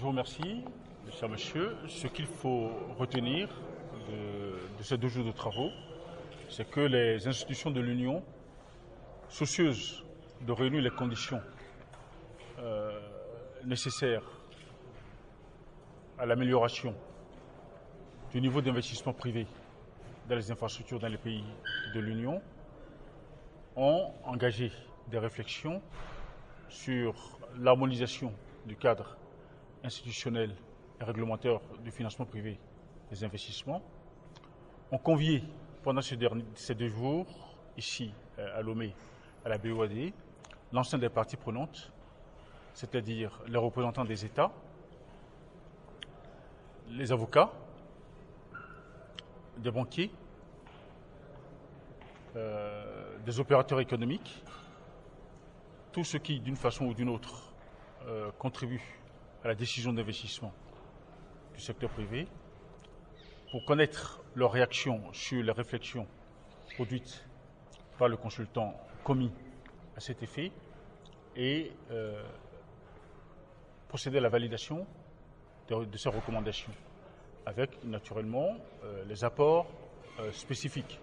Je vous remercie, cher monsieur. Ce qu'il faut retenir de ces 2 jours de travaux, c'est que les institutions de l'Union, soucieuses de réunir les conditions nécessaires à l'amélioration du niveau d'investissement privé dans les infrastructures dans les pays de l'Union, ont engagé des réflexions sur l'harmonisation du cadre institutionnel et réglementaire du financement privé des investissements, ont convié pendant ces 2 jours, ici à Lomé, à la BOAD, l'ensemble des parties prenantes, c'est-à-dire les représentants des États, les avocats, des banquiers, des opérateurs économiques, tous ceux qui, d'une façon ou d'une autre, contribuent à la décision d'investissement du secteur privé, pour connaître leur réaction sur les réflexions produites par le consultant commis à cet effet et procéder à la validation de ces recommandations, avec naturellement les apports spécifiques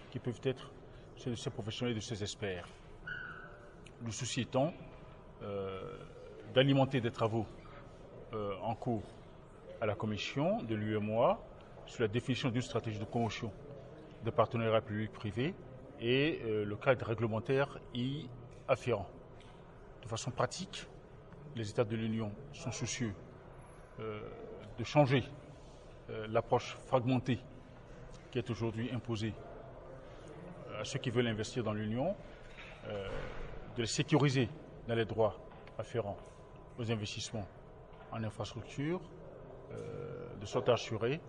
qui peuvent être ceux de ces professionnels et de ces experts. Le souci étant d'alimenter des travaux en cours à la Commission de l'UEMOA sur la définition d'une stratégie de promotion de partenariat public-privé et le cadre réglementaire y afférent. De façon pratique, les États de l'Union sont soucieux de changer l'approche fragmentée qui est aujourd'hui imposée à ceux qui veulent investir dans l'Union, de les sécuriser dans les droits afférents aux investissements en infrastructure, de sorte à assurer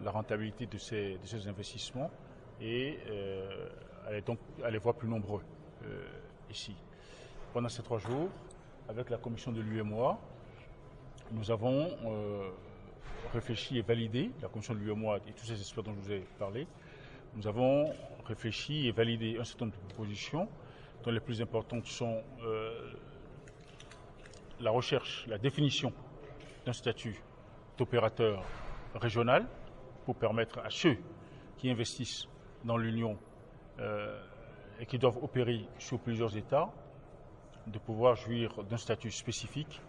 la rentabilité de ces investissements et à les voir plus nombreux ici. Pendant ces 3 jours, avec la commission de l'UEMOA, nous avons réfléchi et validé, la commission de l'UEMOA et tous ces experts dont je vous ai parlé, nous avons réfléchi et validé un certain nombre de propositions, dont les plus importantes sont la recherche, la définition d'un statut d'opérateur régional pour permettre à ceux qui investissent dans l'Union et qui doivent opérer sur plusieurs États de pouvoir jouir d'un statut spécifique,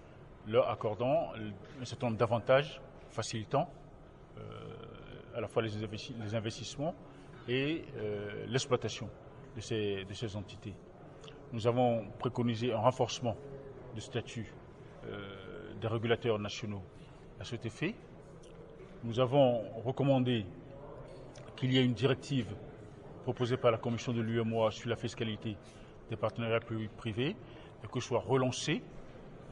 leur accordant un certain nombre d'avantages facilitant à la fois les investissements et l'exploitation de ces entités. Nous avons préconisé un renforcement du statut des régulateurs nationaux à cet effet. Nous avons recommandé qu'il y ait une directive proposée par la commission de l'UEMOA sur la fiscalité des partenariats publics-privés et que soit relancée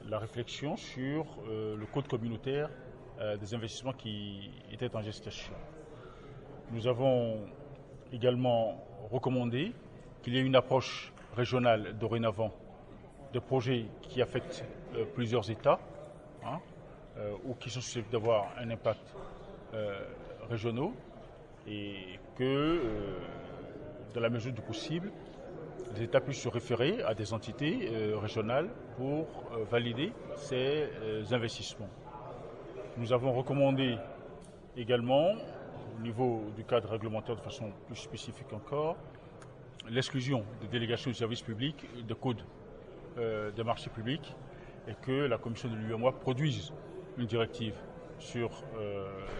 la réflexion sur le code communautaire des investissements qui était en gestation. Nous avons également recommandé qu'il y ait une approche régionale dorénavant de projets qui affectent plusieurs États ou qui sont susceptibles d'avoir un impact régionaux et que, dans la mesure du possible, les États puissent se référer à des entités régionales pour valider ces investissements. Nous avons recommandé également, au niveau du cadre réglementaire de façon plus spécifique encore, l'exclusion des délégations du service public de code des marchés publics et que la commission de l'UEMOA produise une directive sur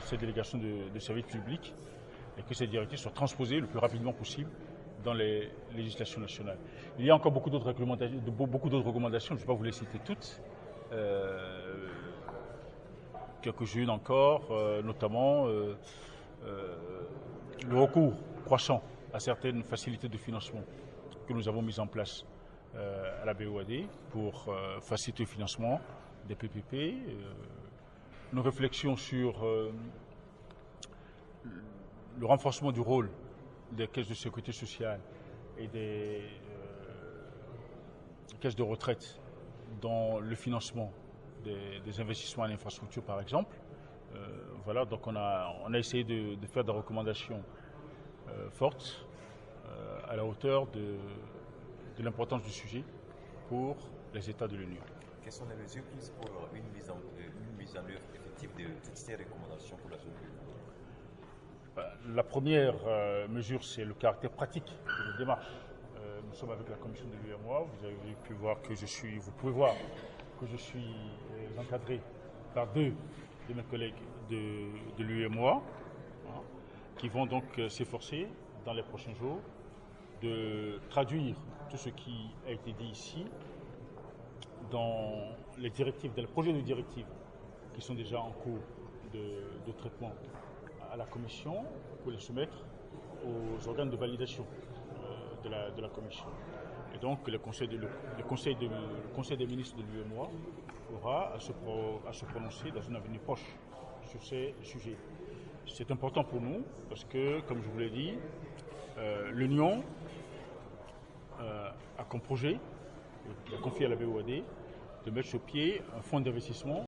ces délégations de service public et que ces directives soient transposées le plus rapidement possible dans les législations nationales. Il y a encore beaucoup d'autres recommandations, je ne vais pas vous les citer toutes. Quelques-unes encore, notamment le recours croissant à certaines facilités de financement que nous avons mises en place à la BOAD pour faciliter le financement des PPP. Nos réflexions sur le renforcement du rôle des caisses de sécurité sociale et des caisses de retraite dans le financement des investissements en infrastructure, par exemple. Voilà, donc on a essayé de faire des recommandations fortes à la hauteur de l'importance du sujet pour les États de l'Union. Quelles sont les mesures prises pour une mise en œuvre effective de toutes ces recommandations pour la zone euro? La première mesure, c'est le caractère pratique de nos démarches. Nous sommes avec la commission de l'UEMOA. Vous avez pu voir que vous pouvez voir que je suis encadré par deux de mes collègues de l'UEMOA, qui vont donc s'efforcer dans les prochains jours de traduire tout ce qui a été dit ici dans les directives, dans les projets de directives qui sont déjà en cours de traitement à la Commission pour les soumettre aux organes de validation de la Commission. Et donc le Conseil des ministres de l'UEMOA aura à se prononcer dans un avenir proche sur ces sujets. C'est important pour nous parce que, comme je vous l'ai dit, l'Union a comme projet, a confié à la BOAD, de mettre sur pied un fonds d'investissement